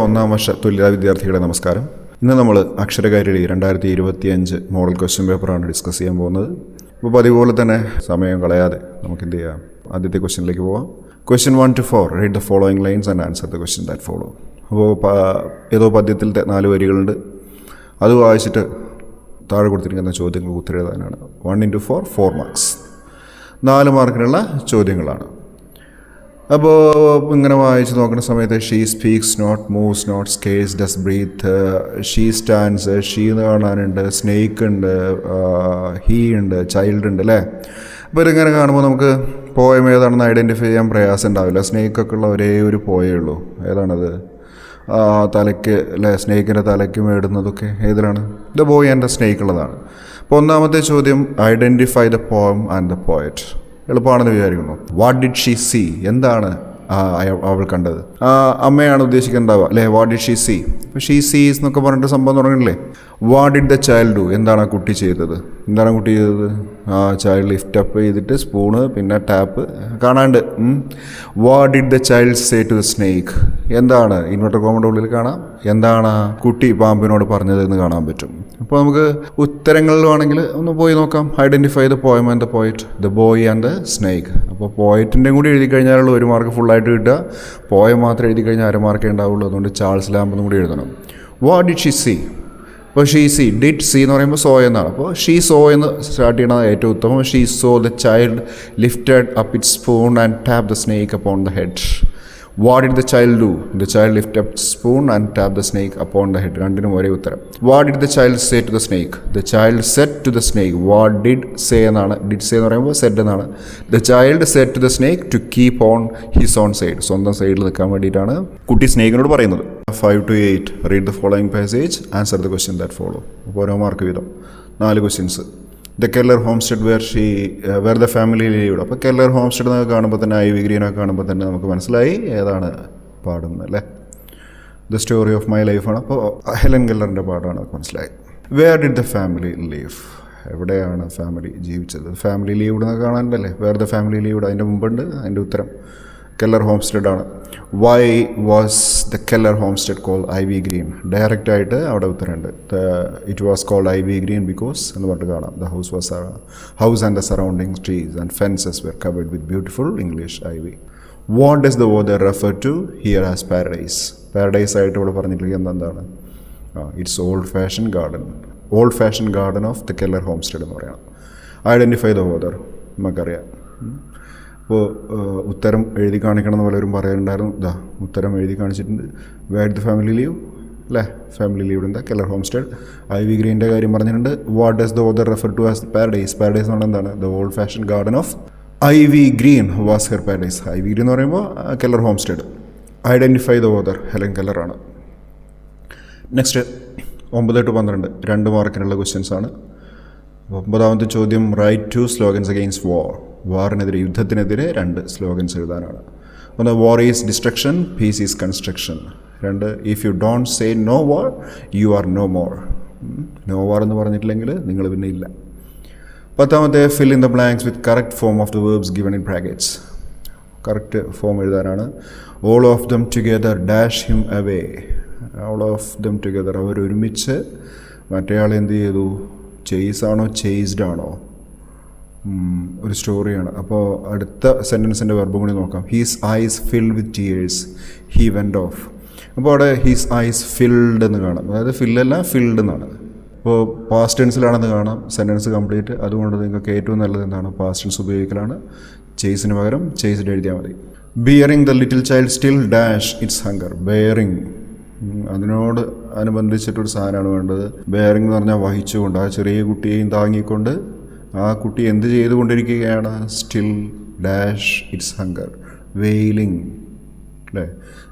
ഒന്നാം വർഷ തുല്യതാ വിദ്യാർത്ഥികളെ നമസ്കാരം. ഇന്ന് നമ്മൾ അക്ഷരകാരിണി 2025 മോഡൽ ക്വസ്റ്റ്യൻ പേപ്പറാണ് ഡിസ്കസ് ചെയ്യാൻ പോകുന്നത്. അപ്പോൾ പതിപോലെ തന്നെ സമയം കളയാതെ നമുക്ക് എന്ത് ചെയ്യാം, ആദ്യത്തെ ക്വസ്റ്റ്യനിലേക്ക് പോവാം. Question 1 to 4. Read the following lines and answer the question that follow. അപ്പോൾ ഏതോ പദ്യത്തിലത്തെ 4 വരികളുണ്ട്, അത് വായിച്ചിട്ട് താഴെ കൊടുത്തിരിക്കുന്ന ചോദ്യങ്ങൾക്ക് ഉത്തരം എഴുതാനാണ്. 1 into 4, 4 marks. 4 മാർക്കിനുള്ള ചോദ്യങ്ങളാണ്. അപ്പോൾ ഇങ്ങനെ വായിച്ച് നോക്കുന്ന സമയത്ത് she speaks not, moves not, scares, does breathe, she stands, she എന്ന് കാണാനുണ്ട്, സ്നേക്ക് ഉണ്ട്, ഹീ ഉണ്ട്, ചൈൽഡ് ഉണ്ട് അല്ലേ. അപ്പോൾ ഇതിങ്ങനെ കാണുമ്പോൾ നമുക്ക് പോയം ഏതാണെന്ന് ഐഡൻറ്റിഫൈ ചെയ്യാൻ പ്രയാസം ഉണ്ടാവില്ല. സ്നേക്കൊക്കെ ഉള്ള ഒരേ ഒരു പോയേ ഉള്ളൂ. ഏതാണത്? തലയ്ക്ക് അല്ലേ, സ്നേക്കിൻ്റെ തലയ്ക്ക് മേടുന്നതൊക്കെ ഏതിലാണ്? The boy and the snake ഉള്ളതാണ്. അപ്പോൾ ഒന്നാമത്തെ ചോദ്യം, identify the poem and the poet. എളുപ്പമാണെന്ന് വിചാരിക്കുന്നു. What did she see? എന്താണ് അവൾ കണ്ടത്? അമ്മയാണ് ഉദ്ദേശിക്കുന്നുണ്ടാവുക അല്ലേ. What did she see? ഇപ്പോൾ ഷീ സീസ് എന്നൊക്കെ പറഞ്ഞിട്ട് സംഭവം തുടങ്ങില്ലേ. What did the child do? എന്താണ് ആ കുട്ടി ചെയ്തത്? എന്താണ് കുട്ടി ചെയ്തത്? ചൈൽഡ് ലിഫ്റ്റ് അപ്പ് ചെയ്തിട്ട് സ്പൂണ് പിന്നെ ടാപ്പ് കാണാണ്ട്. What did the child say to the snake? എന്താണ് ഇൻവെർട്ടർ കോമയുടെ ഉള്ളിൽ കാണാം, എന്താണ് കുട്ടി പാമ്പിനോട് പറഞ്ഞത് എന്ന് കാണാൻ പറ്റും. അപ്പോൾ നമുക്ക് ഉത്തരങ്ങളിലാണെങ്കിൽ ഒന്ന് പോയി നോക്കാം. Identify the poem and the poet, the boy and the snake. അപ്പോൾ പോയറ്റിൻ്റെയും കൂടി എഴുതി കഴിഞ്ഞാലുള്ള 1 മാർക്ക് ഫുള്ളായിട്ട് കിട്ടുക. പോയം മാത്രം എഴുതി കഴിഞ്ഞാൽ 1/2 മാർക്കേ ഉണ്ടാവുള്ളൂ. അതുകൊണ്ട് ചാൾസ് ലാംബെന്നും കൂടി എഴുതണം. What did she see? അപ്പോൾ ഷീ സീ, ഡിഡ് സീ എന്ന് പറയുമ്പോൾ സോ എന്നാണ്. അപ്പോൾ ഷീ സോ എന്ന് സ്റ്റാർട്ട് ചെയ്യണത് ഏറ്റവും ഉത്തമം. She saw the child lifted up it spoon and tap the snake upon the head. What did the child do? The child lift up spoon and tap the snake upon the head. രണ്ടിനും ഒരേ ഉത്തരം. What did the child say to the snake? The child said to the snake. What did say എന്നാണ്. Did say എന്ന് പറയുമ്പോൾ said എന്നാണ്. The child said to the snake to keep on his own side. സ്വന്തം സൈഡിൽ നിൽക്കാൻ വേണ്ടിയിട്ടാണ് കുട്ടി സ്നേക്കിനോട് പറയുന്നത്. 5 to 8. Read the following passage. Answer the question that follow. അപ്പോൾ ഓരോ മാർക്ക് വീതം 4 questions. The Keller homestead where the family lived. അപ്പോൾ കെല്ലർ ഹോംസ്റ്റെഡ് എന്നൊക്കെ കാണുമ്പോൾ തന്നെ, ഐവി ഗ്രീനൊക്കെ കാണുമ്പോൾ തന്നെ നമുക്ക് മനസ്സിലായി ഏതാണ് പാടുന്നത് അല്ലേ. ദ സ്റ്റോറി ഓഫ് മൈ ലൈഫാണ്. അപ്പോൾ ഹെലൻ കെല്ലറിൻ്റെ പാടാണ്, നമുക്ക് മനസ്സിലായി. Where did the family live? എവിടെയാണ് ഫാമിലി ജീവിച്ചത്? ഫാമിലി ലീവ്ഡ് എന്നൊക്കെ കാണാനുണ്ടല്ലേ. വേർ ദ ഫാമിലി ലീവ്ഡ്, അതിൻ്റെ മുമ്പുണ്ട്. അതിൻ്റെ ഉത്തരം കെല്ലർ ഹോംസ്റ്റെഡ് ആണ്. Why was the Keller Homestead called Ivy Green? Direct ആയിട്ട് അവിടെ ഉത്തരമുണ്ട്. It was called Ivy Green because എന്ന് പറഞ്ഞിട്ട് കാണാം. The house and the surrounding trees and fences were covered with beautiful English ivy. What does the author refer to here as paradise? Paradise ആയിട്ട് ഇവിടെ പറഞ്ഞിട്ടുണ്ടെങ്കിൽ എന്താണ്? It's old fashion garden of the Keller homestead എന്ന് പറയാം. Identify the author നമുക്കറിയാം. അപ്പോൾ ഉത്തരം എഴുതി കാണിക്കണം എന്ന് പലരും പറയാറുണ്ടായിരുന്നു. ഉത്തരം എഴുതി കാണിച്ചിട്ടുണ്ട്. വേർ ദ ഫാമിലി ലീവ് അല്ലേ. Family live in the Keller Homestead. Ivy ഗ്രീൻ്റെ കാര്യം പറഞ്ഞിട്ടുണ്ട്. What does the author refer to as paradise? Paradise എന്ന് പറഞ്ഞാൽ എന്താണ്? The old fashion garden of Ivy Green was her paradise. Ivy Green എന്ന് പറയുമ്പോൾ Keller Homestead. Identify the author Helen കെല്ലറാണ്. Next 9 to 12 2 മാർക്കിനുള്ള ക്വസ്റ്റ്യൻസ് ആണ്. 9ാമത്തെ ചോദ്യം, റൈറ്റ് 2 സ്ലോഗൻസ് അഗെയിൻസ്റ്റ് വാർ. വാറിനെതിരെ, യുദ്ധത്തിനെതിരെ 2 സ്ലോഗൻസ് എഴുതാനാണ്. ഒന്ന്, war is destruction, peace is construction. 2, if you don't say no war you are no more. No war എന്ന് പറഞ്ഞിട്ടില്ലെങ്കിൽ നിങ്ങൾ പിന്നെ ഇല്ല. 10ാമത്തെ, fill in the blanks with correct form of the verbs given in brackets. Correct form എഴുതാനാണ്. All of them together dash him away. All of them together, അവരൊരുമിച്ച് മറ്റേയാൾ എന്ത് ചെയ്തു? ചേസാണോ ചേസ്ഡ് ആണോ? ഒരു സ്റ്റോറിയാണ്. അപ്പോൾ അടുത്ത സെൻറ്റൻസിൻ്റെ വെർബും കൂടി നോക്കാം. His eyes filled with tears he went off. അപ്പോൾ അവിടെ ഹീസ് ഐസ് ഫിൽഡ് എന്ന് കാണാം. അതായത് ഫില്ലല്ല ഫിൽഡ് എന്നാണ്. അപ്പോൾ പാസ്റ്റ് ടെൻസിലാണെന്ന് കാണാം സെൻറ്റൻസ് കംപ്ലീറ്റ്. അതുകൊണ്ട് നിങ്ങൾക്ക് ഏറ്റവും നല്ലത് എന്താണ്? Past tense ഉപയോഗിക്കലാണ്. ചേസിന് പകരം ചേസ്ഡ് എഴുതിയാൽ മതി. Bearing the little child still dash its hunger. Bearing, അതിനോട് അനുബന്ധിച്ചിട്ടൊരു സാധനമാണ് വേണ്ടത്. ബെയറിങ് എന്ന് പറഞ്ഞാൽ വഹിച്ചുകൊണ്ട്, ആ ചെറിയ കുട്ടിയെയും താങ്ങിക്കൊണ്ട് ആ കുട്ടി എന്ത് ചെയ്തുകൊണ്ടിരിക്കുകയാണ്? Still dash its hunger. Wailing അല്ലേ.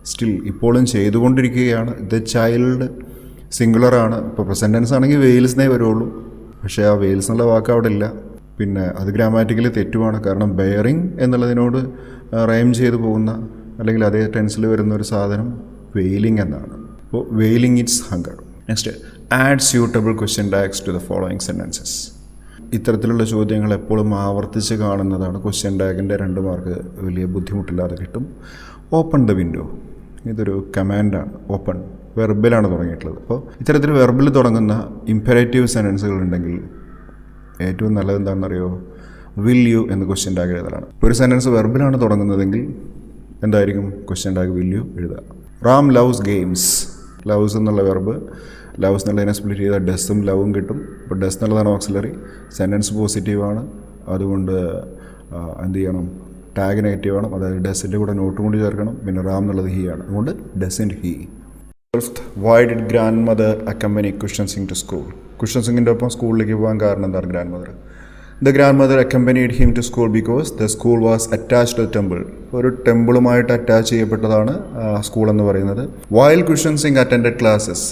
സ്റ്റിൽ ഇപ്പോഴും ചെയ്തുകൊണ്ടിരിക്കുകയാണ്. ദ ചൈൽഡ് സിംഗുലറാണ്. ഇപ്പോൾ പ്രസൻറ്റ് ടെൻസ് ആണെങ്കിൽ വെയിൽസ്നേ വരുള്ളൂ. പക്ഷേ ആ വെയിൽസ് എന്നുള്ള വാക്ക് അവിടെ ഇല്ല. പിന്നെ അത് ഗ്രാമാറ്റിക്കലി തെറ്റുമാണ്. കാരണം ബെയറിംഗ് എന്നുള്ളതിനോട് റൈം ചെയ്ത് പോകുന്ന അല്ലെങ്കിൽ അതേ ടെൻസിൽ വരുന്ന ഒരു സാധനം വെയിലിംഗ് എന്നാണ്. അപ്പോൾ wailing it's hunger. Next, add suitable question tags to the following sentences. ഇത്തരത്തിലുള്ള ചോദ്യങ്ങൾ എപ്പോഴും ആവർത്തിച്ച് കാണുന്നതാണ്. ക്വസ്റ്റ്യൻ ടാഗിൻ്റെ 2 മാർക്ക് വലിയ ബുദ്ധിമുട്ടില്ലാതെ കിട്ടും. Open the window. ഇതൊരു കമാൻഡാണ്. ഓപ്പൺ വെർബിലാണ് തുടങ്ങിയിട്ടുള്ളത്. അപ്പോൾ ഇത്തരത്തിൽ വെർബിൽ തുടങ്ങുന്ന ഇംപെരേറ്റീവ് സെൻറ്റൻസുകൾ ഉണ്ടെങ്കിൽ ഏറ്റവും നല്ലത് എന്താണെന്നറിയോ, വിൽ യു എന്ന് ക്വസ്റ്റ്യൻ ടാഗ് എഴുതലാണ്. ഒരു സെൻറ്റൻസ് വെർബിലാണ് തുടങ്ങുന്നതെങ്കിൽ എന്തായിരിക്കും ക്വസ്റ്റ്യൻ ടാഗ് വിൽ യു എഴുതുക. Ram loves games. ലവ്സ് എന്നുള്ള വെർബ്, ലവ്സ് എന്നുള്ളതിനെ സ്പ്ലിറ്റ് ചെയ്താൽ ഡെസ്സും ലവും കിട്ടും. ഇപ്പോൾ ഡെസ് എന്നുള്ളതാണ് ഓക്സിലറി, സെൻറ്റൻസ് പോസിറ്റീവാണ്, അതുകൊണ്ട് എന്ത് ചെയ്യണം, ടാഗ് നെഗറ്റീവാണ്, അതായത് ഡെസിൻ്റെ കൂടെ നോട്ടും കൂടി ചേർക്കണം. പിന്നെ റാം എന്നുള്ളത് ഹി ആണ്, അതുകൊണ്ട് doesn't he. Why did grandmother accompany Khushwant Singh to school. Khushwant സിംഗിൻ്റെ ഒപ്പം സ്കൂളിലേക്ക് പോകാൻ കാരണം എന്താണ്? Grandmother. The grandmother accompanied him to school because the school was attached to temple. ഒരു ടെമ്പിളുമായിട്ട് അറ്റാച്ച് ചെയ്യപ്പെട്ടതാണ് സ്കൂൾ എന്ന് പറയുന്നത്. While Khushwant Singh attended classes.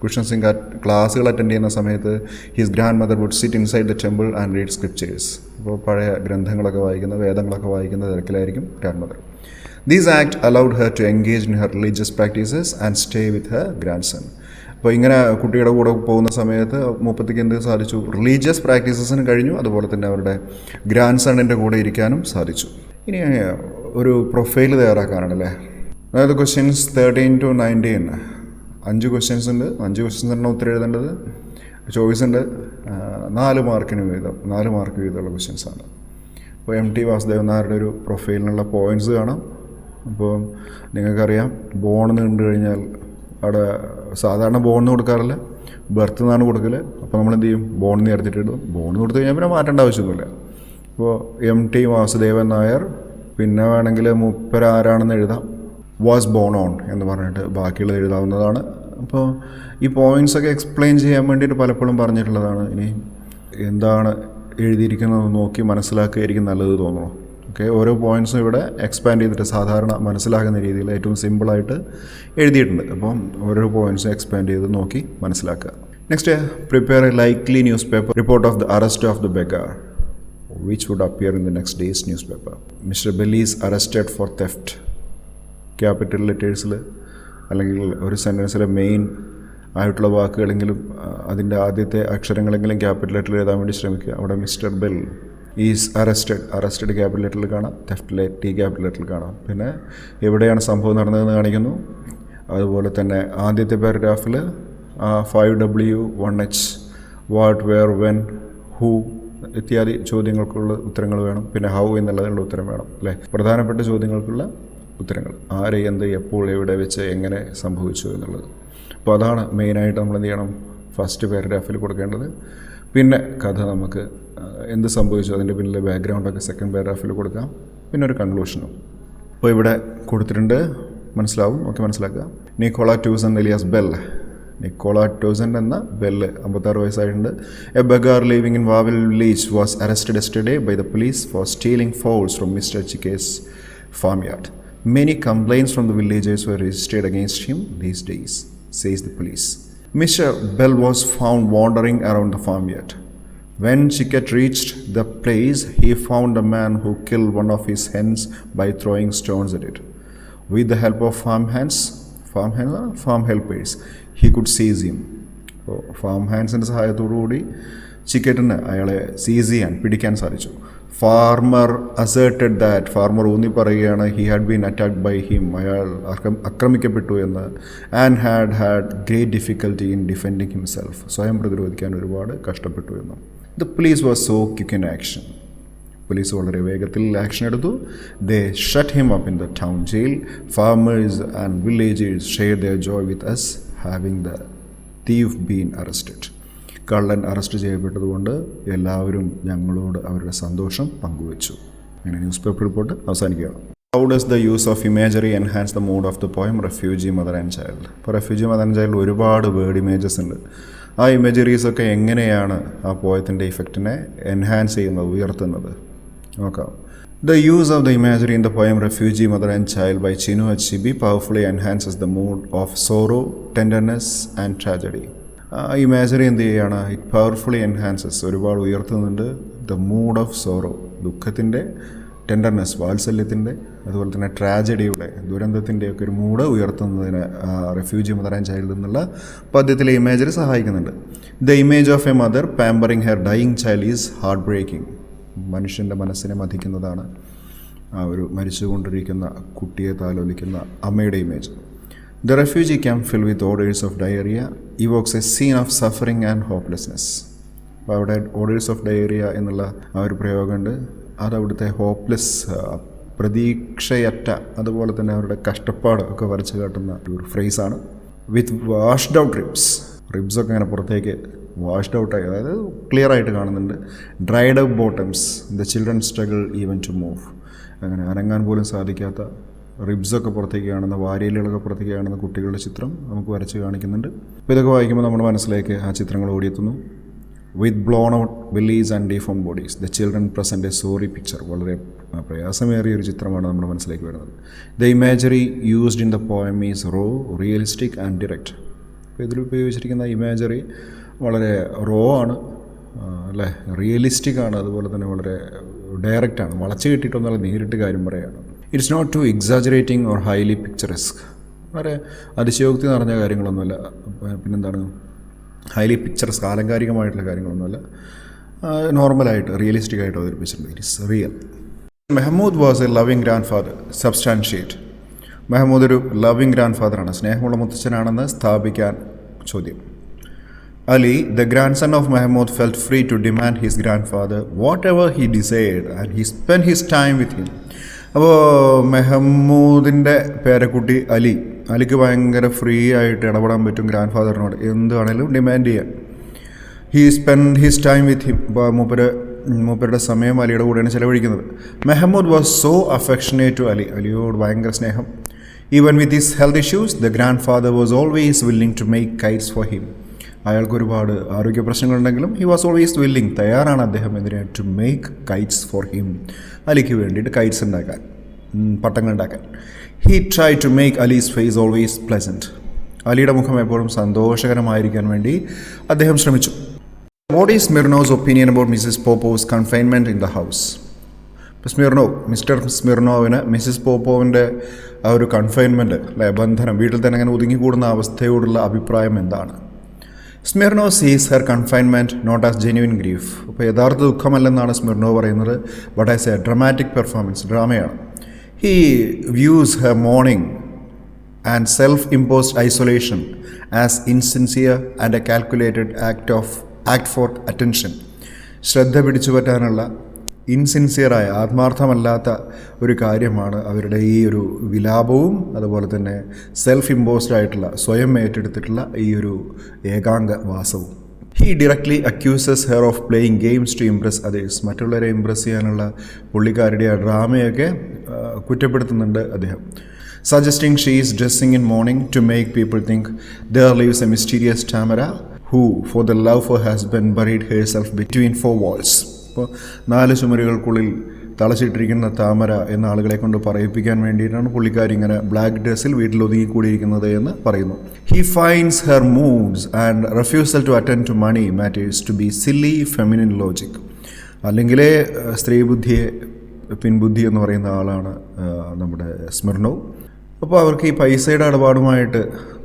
Khushwant Singh ക്ലാസ്സുകൾ അറ്റൻഡ് ചെയ്യുന്ന സമയത്ത് his grandmother would sit inside the temple and read scriptures. അപ്പോൾ പഴയ ഗ്രന്ഥങ്ങളൊക്കെ വായിക്കുന്ന, വേദങ്ങളൊക്കെ വായിക്കുന്ന തിരക്കിലായിരിക്കും grandmother. This act allowed her to engage in her religious practices and stay with her grandson. അപ്പോൾ ഇങ്ങനെ കുട്ടിയുടെ കൂടെ പോകുന്ന സമയത്ത് മൂപ്പത്തിക്ക് എന്ത് സാധിച്ചു? റിലീജിയസ് പ്രാക്ടീസസിന് കഴിഞ്ഞു, അതുപോലെ തന്നെ അവരുടെ ഗ്രാൻഡ് സണ്ണിൻ്റെ കൂടെ ഇരിക്കാനും സാധിച്ചു. ഇനി ഒരു പ്രൊഫൈൽ തയ്യാറാക്കാനാണല്ലേ. അതായത് ക്വസ്റ്റ്യൻസ് 13 to 19, 5 ക്വസ്റ്റ്യൻസ് ഉണ്ട്. 5 ക്വസ്റ്റ്യൻസിനാണ് ഉത്തരം എഴുതേണ്ടത്. ചോയ്സ് ഉണ്ട് 4 മാർക്കിന് വീതം, 4 മാർക്ക് വീതമുള്ള ക്വസ്റ്റ്യൻസാണ്. അപ്പോൾ MT വാസുദേവൻ നായരുടെ ഒരു പ്രൊഫൈലിനുള്ള പോയിൻറ്റ്സ് കാണാം. അപ്പോൾ നിങ്ങൾക്കറിയാം, ബോൺ കണ്ടു കഴിഞ്ഞാൽ അവിടെ സാധാരണ ബോൺ കൊടുക്കാറില്ല, ബർത്ത് നിന്നാണ് കൊടുക്കൽ. അപ്പോൾ നമ്മൾ എന്ത് ചെയ്യും? ബോൺ നേർത്തിട്ടിടും. ബോൺ കൊടുത്തു കഴിഞ്ഞാൽ പിന്നെ മാറ്റേണ്ട ആവശ്യമൊന്നുമില്ല. അപ്പോൾ MT വാസുദേവൻ നായർ, പിന്നെ വേണമെങ്കിൽ മൂപ്പർ ആരാണെന്ന് എഴുതാം, വാസ് ബോൺ ഓൺ എന്ന് പറഞ്ഞിട്ട് ബാക്കിയുള്ളത് എഴുതാവുന്നതാണ്. അപ്പോൾ ഈ പോയിൻറ്റ്സൊക്കെ എക്സ്പ്ലെയിൻ ചെയ്യാൻ വേണ്ടിയിട്ട് പലപ്പോഴും പറഞ്ഞിട്ടുള്ളതാണ്. ഇനി എന്താണ് എഴുതിയിരിക്കുന്നത് നോക്കി മനസ്സിലാക്കുകയായിരിക്കും നല്ലത് തോന്നുന്നു. ഓക്കെ, ഓരോ പോയിൻറ്റ്സും ഇവിടെ എക്സ്പാൻഡ് ചെയ്തിട്ട് സാധാരണ മനസ്സിലാക്കുന്ന രീതിയിൽ ഏറ്റവും സിമ്പിളായിട്ട് എഴുതിയിട്ടുണ്ട്. അപ്പം ഓരോ പോയിൻറ്റ്സും എക്സ്പാൻഡ് ചെയ്ത് നോക്കി മനസ്സിലാക്കുക. Next, prepare a likely newspaper report of the arrest of the beggar which would appear in the next day's newspaper. Mr Bell is arrested for theft. Capital ലെറ്റേഴ്സിൽ അല്ലെങ്കിൽ ഒരു സെൻറ്റൻസിലെ മെയിൻ ആയിട്ടുള്ള വാക്കുകളെങ്കിലും അതിൻ്റെ ആദ്യത്തെ അക്ഷരങ്ങളെങ്കിലും capital ലെറ്ററിൽ എഴുതാൻ വേണ്ടി ശ്രമിക്കുക. അവിടെ Mr Bell is arrested capital ലെറ്ററിൽ കാണാം, തെഫ്റ്റ് T ക്യാപിറ്റൽ ലെറ്ററിൽ കാണാം. പിന്നെ എവിടെയാണ് സംഭവം നടന്നതെന്ന് കാണിക്കുന്നു. അതുപോലെ തന്നെ ആദ്യത്തെ പാരഗ്രാഫിൽ 5W 1H what wear when who ഇത്യാദി ചോദ്യങ്ങൾക്കുള്ള ഉത്തരങ്ങൾ വേണം. പിന്നെ ഹൗ എന്നുള്ളതിനുള്ള ഉത്തരം വേണം അല്ലേ. പ്രധാനപ്പെട്ട ചോദ്യങ്ങൾക്കുള്ള ഉത്തരങ്ങൾ, ആര്, എന്ത്, എപ്പോൾ, എവിടെ വെച്ച്, എങ്ങനെ സംഭവിച്ചു എന്നുള്ളത്. അപ്പോൾ അതാണ് മെയിനായിട്ട് നമ്മൾ എന്ത് ചെയ്യണം, ഫസ്റ്റ് പാരഗ്രാഫിൽ കൊടുക്കേണ്ടത്. പിന്നെ കഥ നമുക്ക് എന്ത് സംഭവിച്ചു അതിൻ്റെ പിന്നിലെ ബാക്ക്ഗ്രൗണ്ടൊക്കെ സെക്കൻഡ് പാരഗ്രാഫിൽ കൊടുക്കാം. പിന്നെ ഒരു കൺക്ലൂഷനും. അപ്പോൾ ഇവിടെ കൊടുത്തിട്ടുണ്ട്, മനസ്സിലാവും. ഓക്കെ, മനസ്സിലാക്കുക. Nicola Tuson alias Bell. Nicola Tuson എന്ന ബെല്ല് 56 വയസ്സായിട്ടുണ്ട്. A beggar living in Vaval village was arrested yesterday by the police for stealing fowls from Mr. Chike's farmyard. Many complaints from the villagers were registered against him these days, says the police. Mr. Bell was found wandering around the farmyard. When Chiket reached the place, he found a man who killed one of his hens by throwing stones at it. With the help of farm helpers, he could seize him. Farm ഹാൻഡ്സിൻ്റെ സഹായത്തോടുകൂടി ചിക്കറ്റിന് അയാളെ സീസ് ചെയ്യാൻ, പിടിക്കാൻ സാധിച്ചു. Farmer asserted that, farmer ഊന്നി പറയുകയാണ്, he had been attacked by him, അയാൾ ആക്രമിക്കപ്പെട്ടു എന്ന്. And had great difficulty in defending himself, സ്വയം പ്രതിരോധിക്കാൻ ഒരുപാട് കഷ്ടപ്പെട്ടു എന്ന്. The police was so quick in action, police വളരെ വേഗത്തിൽ ആക്ഷൻ എടുത്തു. They shut him up in the town jail. Farmers and villagers share their joy with us having the thief been arrested. കള്ളൻ arrest ചെയ്യപ്പെട്ടതുകൊണ്ട് എല്ലാവരും ഞങ്ങളോട് അവരുടെ സന്തോഷം പങ്കുവച്ചു. അങ്ങനെ ന്യൂസ് പേപ്പർ റിപ്പോർട്ട് അവസാനിക്കുകയാണ്. How does the use of imagery enhance the mood of the poem refugee mother and child. ഇപ്പോൾ റെഫ്യൂജി മദർ ആൻഡ് ചൈൽഡ് ഒരുപാട് വേർഡ് ഇമേജസ് ഉണ്ട്. ആ ഇമേജറീസൊക്കെ എങ്ങനെയാണ് ആ പോയത്തിൻ്റെ ഇഫക്റ്റിനെ എൻഹാൻസ് ചെയ്യുന്നത്, ഉയർത്തുന്നത് നോക്കാം. The use of the imagery in the poem Refugee Mother and Child by Chinua Achebe powerfully enhances the mood of sorrow, tenderness and tragedy. Imaginary എന്ത് ചെയ്യുകയാണ്, ഇറ്റ് പവർഫുള്ളി എൻഹാൻസസ്, ഒരുപാട് ഉയർത്തുന്നുണ്ട് ദ മൂഡ് ഓഫ് സോറോ, ദുഃഖത്തിൻ്റെ, tenderness, വാത്സല്യത്തിൻ്റെ, അതുപോലെ തന്നെ ട്രാജഡിയുടെ, ദുരന്തത്തിൻ്റെയൊക്കെ ഒരു മൂഡ് ഉയർത്തുന്നതിന് റെഫ്യൂജി മദർ ആൻഡ് ചൈൽഡ് എന്നുള്ള പദ്യത്തിലെ ഇമേജറി സഹായിക്കുന്നുണ്ട്. The image of a mother pampering her dying child is heartbreaking. മനുഷ്യൻ്റെ മനസ്സിനെ മഥിക്കുന്നതാണ് ആ ഒരു മരിച്ചുകൊണ്ടിരിക്കുന്ന കുട്ടിയെ താലോലിക്കുന്ന അമ്മയുടെ image. The refugee camp filled with odors of diarrhea evokes a scene of suffering and hopelessness. അപ്പോൾ അവിടെ ഓഡേഴ്സ് ഓഫ് ഡയറിയ എന്നുള്ള ആ ഒരു പ്രയോഗമുണ്ട്. അത് അവിടുത്തെ ഹോപ്പ്ലെസ്, പ്രതീക്ഷയറ്റ, അതുപോലെ തന്നെ അവരുടെ കഷ്ടപ്പാട് ഒക്കെ വരച്ച് കാട്ടുന്ന ഒരു ഫ്രേസാണ്. വിത്ത് വാഷ്ഡ് ഔട്ട് റിബ്സൊക്കെ അങ്ങനെ പുറത്തേക്ക് വാഷ്ഡ് ഔട്ടായി, അതായത് ക്ലിയർ ആയിട്ട് കാണുന്നുണ്ട്. Dried up bottoms, the children struggle even to move, അങ്ങനെ അനങ്ങാൻ പോലും സാധിക്കാത്ത റിബ്സൊക്കെ പുറത്തേക്ക് കാണുന്ന, വാരിയലുകളൊക്കെ പുറത്തേക്ക് കാണുന്ന കുട്ടികളുടെ ചിത്രം നമുക്ക് വരച്ച് കാണിക്കുന്നുണ്ട്. അപ്പോൾ ഇതൊക്കെ വായിക്കുമ്പോൾ നമ്മുടെ മനസ്സിലേക്ക് ആ ചിത്രങ്ങൾ ഓടിയെത്തുന്നു. With blown out bellies and deform bodies the children present a sorry picture. വളരെ പ്രയാസമേറിയ ഒരു ചിത്രമാണ് നമ്മുടെ മനസ്സിലേക്ക് വരുന്നത്. The imagery used in the poem is raw, realistic and direct. അപ്പോൾ ഇതിൽ ഉപയോഗിച്ചിരിക്കുന്ന ഇമാജറി വളരെ റോ ആണ്, അല്ലേ, റിയലിസ്റ്റിക് ആണ്, അതുപോലെ തന്നെ വളരെ ഡയറക്റ്റാണ്, വളച്ച് കിട്ടിയിട്ടൊന്നല്ല, നേരിട്ട് കാര്യം പറയുകയാണ്. It's not to exaggerating or highly picturesque. വളരെ അതിശയോക്തി നിറഞ്ഞ കാര്യങ്ങളൊന്നുമല്ല, പിന്നെന്താണ് ഹൈലി പിക്ചറസ്ക്, ആലങ്കാരികമായിട്ടുള്ള കാര്യങ്ങളൊന്നുമല്ല, നോർമലായിട്ട് റിയലിസ്റ്റിക് ആയിട്ട് അവതരിപ്പിച്ചിട്ടുണ്ട്. It's real. Mahmoud was A loving grand father substantiate. Mahmoud ഒരു ലവിങ് ഗ്രാൻഡ് ഫാദറാണ്, സ്നേഹമുള്ള മുത്തച്ഛനാണെന്ന് സ്ഥാപിക്കാൻ ചോദ്യം. Ali, the grandson of Mahmud, felt free to demand his grandfather whatever he desired and he spent his time with him. അപ്പോൾ മെഹമ്മൂദിൻ്റെ പേരക്കുട്ടി അലിക്ക് ഭയങ്കര free ആയിട്ട് ഇടപെടാൻ പറ്റും ഗ്രാൻഡ് ഫാദറിനോട്, എന്ത് വേണേലും ഡിമാൻഡ് ചെയ്യാൻ. He spend his time with him. അപ്പോൾ മൂപ്പരുടെ സമയം അലിയുടെ കൂടെയാണ് ചിലവഴിക്കുന്നത്. Mehmood was so affectionate to അലിയോട് ഭയങ്കര സ്നേഹം. Even with his health issues the grandfather was always willing to make kites for him. അയാൾക്ക് ഒരുപാട് ആരോഗ്യ പ്രശ്നങ്ങളുണ്ടെങ്കിലും ഹി വാസ് ഓൾവേസ് വില്ലിംഗ്, തയ്യാറാണ് അദ്ദേഹം എന്തിനാണ്, to make kites for him, അലിക്ക് വേണ്ടിയിട്ട് കൈറ്റ്സ് ഉണ്ടാക്കാൻ, പട്ടങ്ങൾ ഉണ്ടാക്കാൻ. He try to make Ali's face always pleasant. അലിയുടെ മുഖം എപ്പോഴും സന്തോഷകരമായിരിക്കാൻ വേണ്ടി അദ്ദേഹം ശ്രമിച്ചു. What is Smirnov's opinion about Mrs Popov's confinement in the house? ഇപ്പോൾ മിസ്റ്റർ സ്മിർനോവിന് മിസ്സിസ് പോപ്പോവിൻ്റെ ആ ഒരു കൺഫൈൻമെൻറ്റ്, അല്ലെ, ബന്ധനം, വീട്ടിൽ തന്നെ അങ്ങനെ ഒതുങ്ങിക്കൂടുന്ന അവസ്ഥയോടുള്ള അഭിപ്രായം എന്താണ്? Smirnov sees her confinement not as genuine grief. അപ്പോൾ യഥാർത്ഥ ദുഃഖമല്ലെന്നാണ് സ്മിർനോ പറയുന്നത്, but as a dramatic performance, ഡ്രാമയാണ്. He views her mourning and self imposed isolation as insincere and a calculated act for attention. ശ്രദ്ധ പിടിച്ചു പറ്റാനുള്ള ഇൻസിൻസിയറായ, ആത്മാർത്ഥമല്ലാത്ത ഒരു കാര്യമാണ് അവരുടെ ഈ ഒരു വിലാപവും, അതുപോലെ തന്നെ സെൽഫ് ഇമ്പോസ്ഡ് ആയിട്ടുള്ള, സ്വയം ഏറ്റെടുത്തിട്ടുള്ള ഈ ഒരു ഏകാന്തവാസവും. He directly accuses her of playing games to impress others. മറ്റുള്ളവരെ ഇംപ്രസ് ചെയ്യാനുള്ള പുള്ളിക്കാരുടെ ആ ഡ്രാമയൊക്കെ കുറ്റപ്പെടുത്തുന്നുണ്ട് അദ്ദേഹം. Suggesting she is dressing in mourning to make people think there lives a mysterious Tamara who for the love for husband buried herself between 4 walls. അപ്പോൾ 4 ചുമരുകൾക്കുള്ളിൽ തളച്ചിട്ടിരിക്കുന്ന താമര എന്ന ആളുകളെ കൊണ്ട് പറയിപ്പിക്കാൻ വേണ്ടിയിട്ടാണ് പുള്ളിക്കാരി ഇങ്ങനെ ബ്ലാക്ക് ഡ്രസ്സിൽ വീട്ടിൽ ഒതുങ്ങിക്കൂടിയിരിക്കുന്നത് എന്ന് പറയുന്നു. He finds her moods and refusal to attend to money matters to be silly feminine logic. അല്ലെങ്കിൽ സ്ത്രീ ബുദ്ധിയെ പിൻബുദ്ധി എന്ന് പറയുന്ന ആളാണ് നമ്മുടെ സ്മിർനോ. അപ്പോൾ അവർക്ക് ഈ പൈസയുടെ ഇടപാടുമായിട്ട്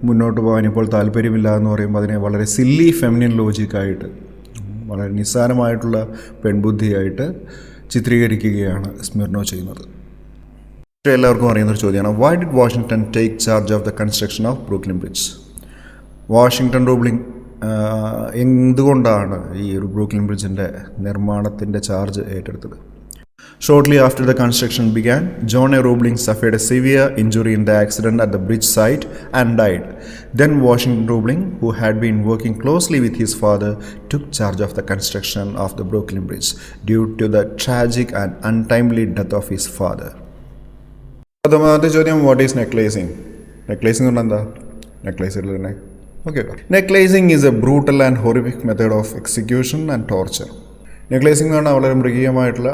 മുന്നോട്ട് പോകാൻ ഇപ്പോൾ താല്പര്യമില്ല എന്ന് പറയുമ്പോൾ അതിനെ വളരെ സില്ലി ഫെമിനിൻ ലോജിക്കായിട്ട്, വളരെ നിസ്സാരമായിട്ടുള്ള പെൺബുദ്ധിയായിട്ട് ചിത്രീകരിക്കുകയാണ് സ്മിർനോ ചെയ്യുന്നത്. എല്ലാവർക്കും അറിയുന്നൊരു ചോദ്യമാണ്, why did Washington take charge of the construction of Brooklyn Bridge? Washington Roebling എന്തുകൊണ്ടാണ് ഈ ഒരു ബ്രൂക്ലിൻ ബ്രിഡ്ജിൻ്റെ നിർമ്മാണത്തിൻ്റെ ചാർജ് ഏറ്റെടുത്തത്? Shortly after the construction began, John A. Roebling suffered a severe injury in the accident at the bridge site and died. Then Washington Roebling, who had been working closely with his father, took charge of the construction of the Brooklyn Bridge due to the tragic and untimely death of his father. രണ്ടാമത്തെ ചോദ്യം, what is നെക്ലേസിംഗ്? നെക്ലേസിംഗ് കൊണ്ട് എന്താ? നെക്ലേസിൽ തന്നെ okay. Necklacing is a brutal and horrific method of execution and torture. Necklacing എന്ന് പറഞ്ഞാൽ വളരെ മൃഗീയമായിട്ടുള്ള,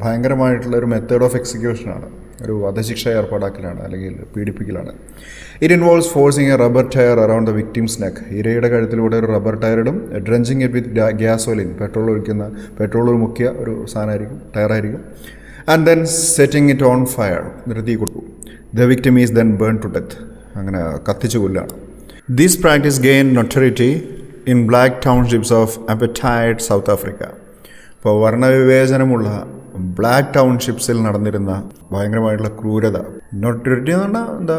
ഭയങ്കരമായിട്ടുള്ള ഒരു മെത്തേഡ് ഓഫ് എക്സിക്യൂഷനാണ്, ഒരു വധശിക്ഷ ഏർപ്പാടാക്കലാണ് അല്ലെങ്കിൽ പീഡിപ്പിക്കലാണ്. It involves forcing a rubber tyre around the victim's neck. ഇരയുടെ കഴുത്തിലൂടെ ഒരു റബ്ബർ ടയർ ഇടും. Drenching it with gasoline, petrol മുക്കിയ ഒരു സാധനമായിരിക്കും, ടയറായിരിക്കും. And then setting it on fire, എന്നിട്ട് തീ കൊടുക്കും. The victim is then burn to death, അങ്ങനെ കത്തിച്ചു കൊല്ലാണ്. This practice gain notoriety in black townships of apartheid South Africa. ഇപ്പോൾ വർണ്ണവിവേചനമുള്ള ബ്ലാക്ക് ടൗൺഷിപ്സിൽ നടന്നിരുന്ന ഭയങ്കരമായിട്ടുള്ള ക്രൂരത, നൊട്ടറിറ്റി എന്ന് പറഞ്ഞാൽ എന്താ,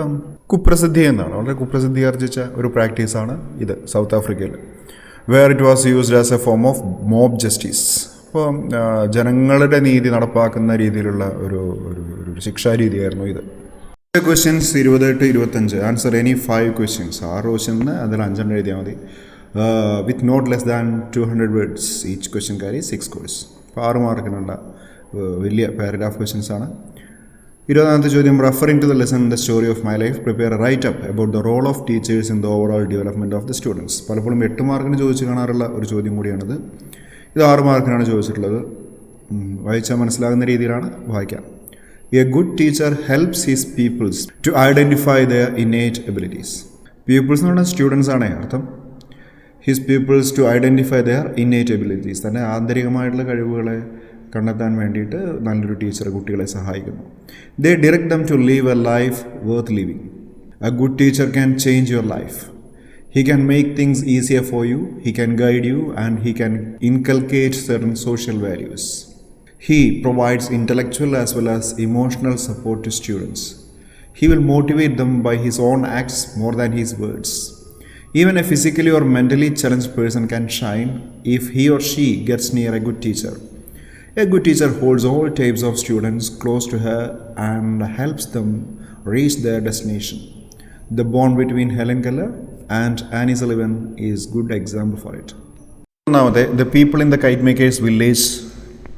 കുപ്രസിദ്ധി എന്നാണ്, വളരെ കുപ്രസിദ്ധി ആർജിച്ച ഒരു പ്രാക്ടീസാണ് ഇത് സൗത്ത് ആഫ്രിക്കയിൽ. Where it was used as a form of mob justice. അപ്പോൾ ജനങ്ങളുടെ നീതി നടപ്പാക്കുന്ന രീതിയിലുള്ള ഒരു ശിക്ഷാരീതിയായിരുന്നു ഇത്. Questions 20 to 25. Answer any 5 questions. 6 ക്വസ്റ്റ്യന് അതിൽ 5 എഴുതിയാൽ മതി. With not less than 200 words. Each question carry 6 scores. അപ്പോൾ 6 മാർക്കിനുള്ള വലിയ പാരഗ്രാഫ് ക്വസ്റ്റ്യൻസ് ആണ്. 20ാമത്തെ ചോദ്യം, referring to the lesson the story of my life prepare a write up about the role of teachers in the overall development of the students. പലപ്പോഴും 8 മാർക്കിന് ചോദിച്ച് കാണാറുള്ള ഒരു ചോദ്യം കൂടിയാണിത്. ഇത് 6 മാർക്കിനാണ് ചോദിച്ചിട്ടുള്ളത്. വായിച്ചാൽ മനസ്സിലാകുന്ന രീതിയിലാണ് വായിക്കാം. A good teacher helps his pupils to identify their innate abilities. Pupils എന്ന് പറഞ്ഞാൽ സ്റ്റുഡൻസ് ആണ് അർത്ഥം. His pupils to identify their innate abilities. തന്നെ ആന്തരികമായിട്ടുള്ള കഴിവുകളെ കണ്ടെത്താൻ വേണ്ടിയിട്ട് നല്ലൊരു ടീച്ചർ കുട്ടികളെ സഹായിക്കുന്നു. They direct them to live a life worth living. A good teacher can change your life. He can make things easier for you, he can guide you, and he can inculcate certain social values. He provides intellectual as well as emotional support to students. He will motivate them by his own acts more than his words. Even a physically or mentally challenged person can shine if he or she gets near a good teacher. A good teacher holds all types of students close to her and helps them reach their destination. The bond between Helen Keller and Annie Sullivan is a good example for it. Now, the people in the kite makers village,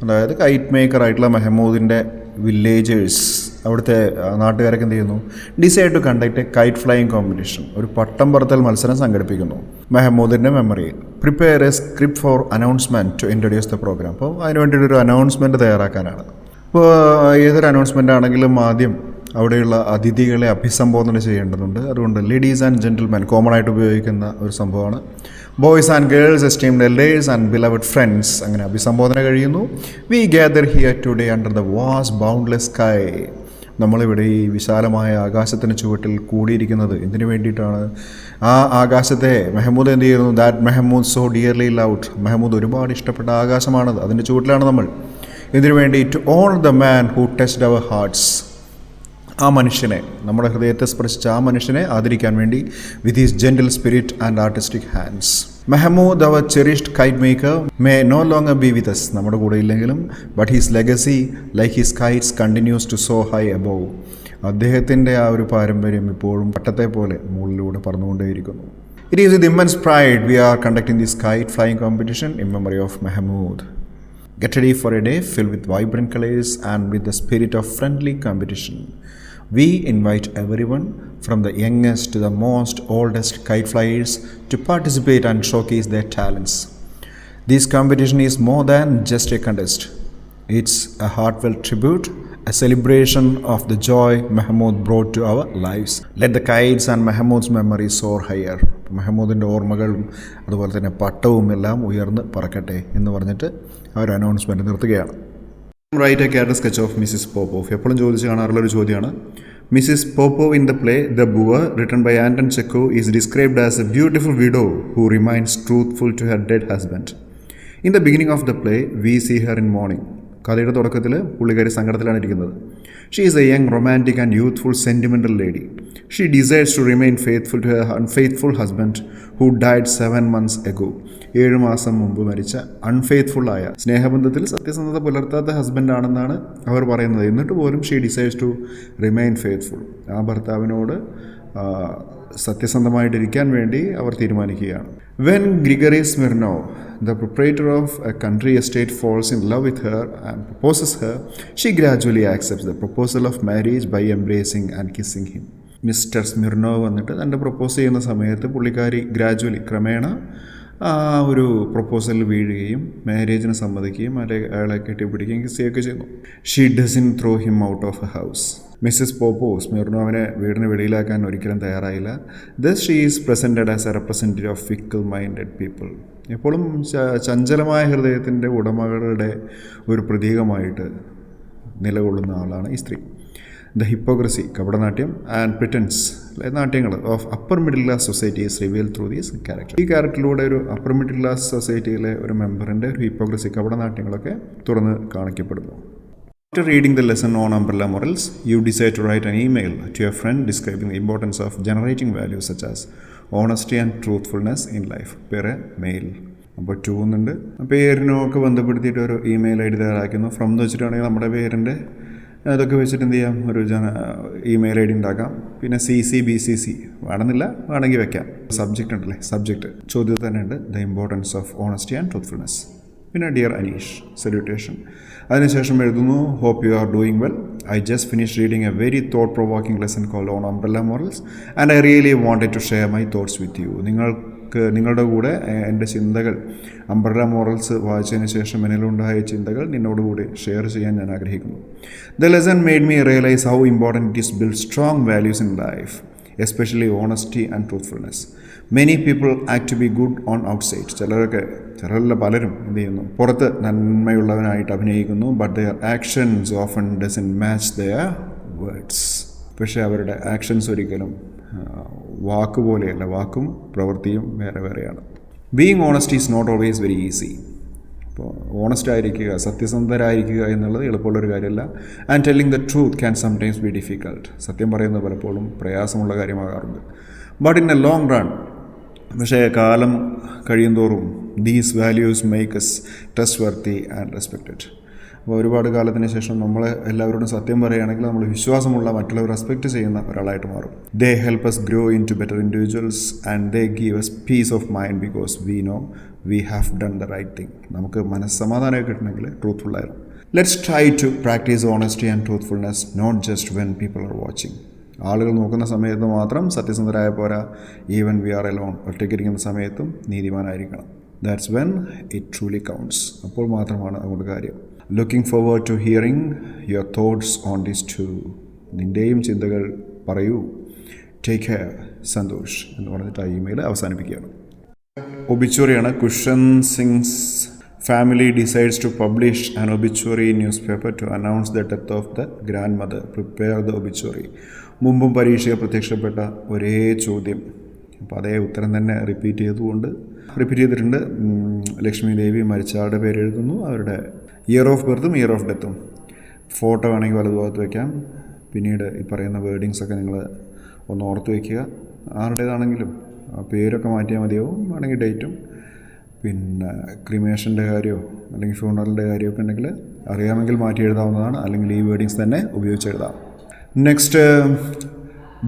അതായത് kite maker ആയിട്ടുള്ള മെഹമ്മൂദിൻ്റെ villagers, അവിടുത്തെ നാട്ടുകാരൊക്കെ എന്ത് ചെയ്യുന്നു, decide to conduct a kite flying competition, ഒരു പട്ടം പറത്തൽ മത്സരം സംഘടിപ്പിക്കുന്നു മെഹമ്മൂദിൻ്റെ മെമ്മറിയിൽ. Prepare a script for announcement to introduce the programme. അപ്പോൾ അതിന് വേണ്ടിയിട്ട് ഒരു അനൗൺസ്മെൻറ്റ് തയ്യാറാക്കാനാണ്. അപ്പോൾ ഏതൊരു അനൗൺസ്മെൻ്റ് ആണെങ്കിലും ആദ്യം അവിടെയുള്ള അതിഥികളെ അഭിസംബോധന ചെയ്യേണ്ടതുണ്ട്. അതുകൊണ്ട് ലേഡീസ് ആൻഡ് ജെൻറ്റിൽമെൻ കോമൺ ആയിട്ട് ഉപയോഗിക്കുന്ന ഒരു സംഭവമാണ്. Boys and girls, esteemed elders and beloved friends, അങ്ങനെ അഭിസംബോധന കഴിയുന്നു. We gather here today under the vast boundless sky. നമ്മളിവിടെ ഈ വിശാലമായ ആകാശത്തിന് ചുവട്ടിൽ കൂടിയിരിക്കുന്നത് എന്തിനു വേണ്ടിയിട്ടാണ്? ആ ആകാശത്തെ മെഹമ്മൂദ് എന്ത് ചെയ്യുന്നു? That Mehmood so dearly loved. Mehmood ഒരുപാട് ഇഷ്ടപ്പെട്ട ആകാശമാണത്, അതിൻ്റെ ചുവട്ടിലാണ് നമ്മൾ. ഇതിനു വേണ്ടി to honour the man who touched our hearts. ആ മനുഷ്യനെ, നമ്മുടെ ഹൃദയത്തെ സ്പർശിച്ച ആ മനുഷ്യനെ ആദരിക്കാൻ വേണ്ടി with his gentle spirit and artistic hands. Mehmood our cherished kite maker may no longer be with us. നമ്മുടെ കൂടെ ഇല്ലെങ്കിലും but his legacy like his kites continues to soar high above. അദ്ദേഹത്തിൻ്റെ ആ ഒരു പാരമ്പര്യം ഇപ്പോഴും പട്ടത്തെ പോലെ മുകളിലൂടെ പറന്നുകൊണ്ടേയിരിക്കുന്നു. It is with immense pride we are conducting this kite flying competition in memory of Mehmood. Get ready for a day filled with vibrant colors and with the spirit of friendly competition. We invite everyone from the youngest to the most oldest kite flyers to participate and showcase their talents. This competition is more than just a contest. It's a heartfelt tribute, a celebration of the joy Mahmoud brought to our lives. Let the kites and Mahmoud's memories soar higher. മെഹമ്മൂദിൻ്റെ ഓർമ്മകളും അതുപോലെ തന്നെ പട്ടവും എല്ലാം ഉയർന്ന് പറക്കട്ടെ എന്ന് പറഞ്ഞിട്ട് ആ ഒരു announcement നിർത്തുകയാണ്. Write a character sketch of Mrs Popov. എപ്പോഴും ചോദിച്ച് കാണാറുള്ളൊരു ചോദ്യമാണ്. Mrs Popov in the play the Boor written by Anton Chekhov is described as a beautiful widow who remains truthful to her dead husband. In the beginning of the play we see her in mourning. കഥയുടെ തുടക്കത്തിൽ പുള്ളിക്കാരി സങ്കടത്തിലാണ് ഇരിക്കുന്നത്. She is a young romantic and youthful sentimental lady. She desires to remain faithful to her unfaithful husband who died 7 months ago. 7 മാസം മുമ്പ് മരിച്ച അൺഫെയ്ത്ത്ഫുള്ളായ, സ്നേഹബന്ധത്തിൽ സത്യസന്ധത പുലർത്താത്ത ഹസ്ബൻഡാണെന്നാണ് അവർ പറയുന്നത്. എന്നിട്ട് പോലും she decides to remain faithful. ആ ഭർത്താവിനോട് സത്യസന്ധമായിട്ടിരിക്കാൻ വേണ്ടി അവർ തീരുമാനിക്കുകയാണ്. When Grigory Smirnov, the proprietor of a country estate, falls in love with her and proposes her, she gradually accepts the proposal of marriage by embracing and kissing him. Mister Smirnov വന്നിട്ട് തൻ്റെ propose ചെയ്യുന്ന സമയത്ത് പുള്ളിക്കാരി gradually ക്രമേണ ആ ഒരു പ്രപ്പോസലിൽ വീഴുകയും മാരേജിന് സമ്മതിക്കുകയും അയാളെ കെട്ടിപ്പിടിക്കുകയും കിസ് ചെയ്യുകയൊക്കെ ചെയ്യുന്നു. She doesn't throw him out of a house. Mrs Popov സ്മിർനോവിനെ വീടിന് വെളിയിലാക്കാൻ ഒരിക്കലും തയ്യാറായില്ല. Thus she is presented as a representative of fickle minded people. എപ്പോഴും ചഞ്ചലമായ ഹൃദയത്തിൻ്റെ ഉടമകളുടെ ഒരു പ്രതീകമായിട്ട് നിലകൊള്ളുന്ന ആളാണ് ഈ സ്ത്രീ. ദ ഹിപ്പോക്രസി, കപടനാട്യം, ആൻഡ് പ്രിറ്റൻസ്, നാട്യങ്ങൾ of upper middle class society is reveal through these character. ഈ ക്യാരക്ടറിലൂടെ ഒരു അപ്പർ മിഡിൽ ക്ലാസ് സൊസൈറ്റിയിലെ ഒരു മെമ്പറിൻ്റെ ഒരു ഹിപ്പോക്രസി, കപടനാട്യങ്ങളൊക്കെ തുറന്ന് കാണിക്കപ്പെടുന്നു. After reading the lesson on umbrella morals, you decide to write an email to your friend describing the importance of generating values such as honesty and truthfulness in life. പേര് mail. അപ്പോൾ 2 എന്നുണ്ട്. പേരിനൊക്കെ ബന്ധപ്പെടുത്തിയിട്ട് ഒരു email I D തയ്യാറാക്കുന്നു. From എന്ന് വെച്ചിട്ടാണെങ്കിൽ നമ്മുടെ പേരിൻ്റെ അതൊക്കെ വെച്ചിട്ട് എന്ത് ചെയ്യാം, ഒരു ഇമെയിൽ ഐ ഡി ഉണ്ടാക്കാം. പിന്നെ CC വേണമെന്നില്ല, വേണമെങ്കിൽ വെക്കാം. സബ്ജക്റ്റ് ഉണ്ടല്ലേ, സബ്ജക്റ്റ് ചോദ്യത്തിൽ തന്നെ ഉണ്ട്, the importance of honesty and truthfulness. പിന്നെ ഡിയർ അനീഷ്, സല്യൂട്ടേഷൻ. അതിനുശേഷം എഴുതുന്നു, hope you are doing well. I just finish reading a very thought provoking lesson called on umbrella morals and I really wanted to share my thoughts with you. നിങ്ങളുടെ കൂടെ എൻ്റെ ചിന്തകൾ, umbrella morals വായിച്ചതിന് ശേഷം എന്നിലുണ്ടായ ചിന്തകൾ നിന്നോടുകൂടി share ചെയ്യാൻ ഞാൻ ആഗ്രഹിക്കുന്നു. The lesson made me realise how important it is build strong values in life, especially honesty and truthfulness. Many people act to be good on outside. പലരും എന്ത് ചെയ്യുന്നു, പുറത്ത് നന്മയുള്ളവനായിട്ട് അഭിനയിക്കുന്നു. But their actions often doesn't match their words. പക്ഷേ അവരുടെ actions ഒരിക്കലും വാക്കുപോലെയല്ല, വാക്കും പ്രവൃത്തിയും വേറെ വേറെയാണ്. Being honest is not always very easy. ഇപ്പോൾ ഓണസ്റ്റ് ആയിരിക്കുക, സത്യസന്ധരായിരിക്കുക എന്നുള്ളത് എളുപ്പമുള്ളൊരു കാര്യമല്ല. And telling the truth can sometimes be difficult. സത്യം പറയുന്നത് പലപ്പോഴും പ്രയാസമുള്ള കാര്യമാകാറുണ്ട്. But in a long run, പക്ഷേ കാലം കഴിയുന്തോറും these values make us trustworthy and respected. അപ്പോൾ ഒരുപാട് കാലത്തിന് ശേഷം നമ്മൾ എല്ലാവരോടും സത്യം പറയുകയാണെങ്കിൽ നമ്മൾ വിശ്വാസമുള്ള, മറ്റുള്ളവർ റെസ്പെക്റ്റ് ചെയ്യുന്ന ഒരാളായിട്ട് മാറും. They help us grow into better individuals and they give us peace of mind because we know we have done the right thing. നമുക്ക് മനസ്സമാധാനമൊക്കെ കിട്ടണമെങ്കിൽ ട്രൂത്ത്ഫുള്ളായിരുന്നു. Let's try to practise honesty and truthfulness not just when people are watching. ആളുകൾ നോക്കുന്ന സമയത്ത് മാത്രം സത്യസന്ധരായ പോരാ, ഈവൻ വി ആർ എലോൺ, ഒറ്റയ്ക്കിരിക്കുന്ന സമയത്തും നീതിമാനായിരിക്കണം. That's when it truly counts. അപ്പോൾ മാത്രമാണ് അതുകൊണ്ട് കാര്യം. Looking forward to hearing your thoughts on this too. നിൻ്റെയും ചിന്തകൾ പറയൂ. ടേക്ക് കെയർ, സന്തോഷ് എന്ന് പറഞ്ഞിട്ട് ആ ഇമെയിൽ അവസാനിപ്പിക്കുകയാണ്. ഒബിച്വറിയാണ്. Khushwant Singh's family decides to publish an obituary newspaper to announce the death of the grandmother. Prepare the obituary. മുമ്പും പരീക്ഷയിൽ പ്രത്യക്ഷപ്പെട്ട ഒരേ ചോദ്യം, അപ്പോൾ അതേ ഉത്തരം തന്നെ റിപ്പീറ്റ് ചെയ്തിട്ടുണ്ട്. ലക്ഷ്മി ദേവി മരിച്ച ആളുടെ പേര് എഴുതുന്നു, അവരുടെ ഇയർ ഓഫ് ബർത്തും ഇയർ ഓഫ് ഡെത്തും. ഫോട്ടോ വേണമെങ്കിൽ വലതുഭാഗത്ത് വയ്ക്കാം. പിന്നീട് ഈ പറയുന്ന വേർഡിങ്സൊക്കെ നിങ്ങൾ ഒന്ന് ഓർത്ത് വയ്ക്കുക. ആരുടേതാണെങ്കിലും ആ പേരൊക്കെ മാറ്റിയാൽ മതിയാവും. വേണമെങ്കിൽ ഡേറ്റും പിന്നെ ക്രിമേഷൻ്റെ കാര്യമോ അല്ലെങ്കിൽ ഫ്യൂണറലിൻ്റെ കാര്യമൊക്കെ ഉണ്ടെങ്കിൽ അറിയാമെങ്കിൽ മാറ്റി എഴുതാവുന്നതാണ്, അല്ലെങ്കിൽ ഈ വേർഡിങ്സ് തന്നെ ഉപയോഗിച്ച് എഴുതാം. Next,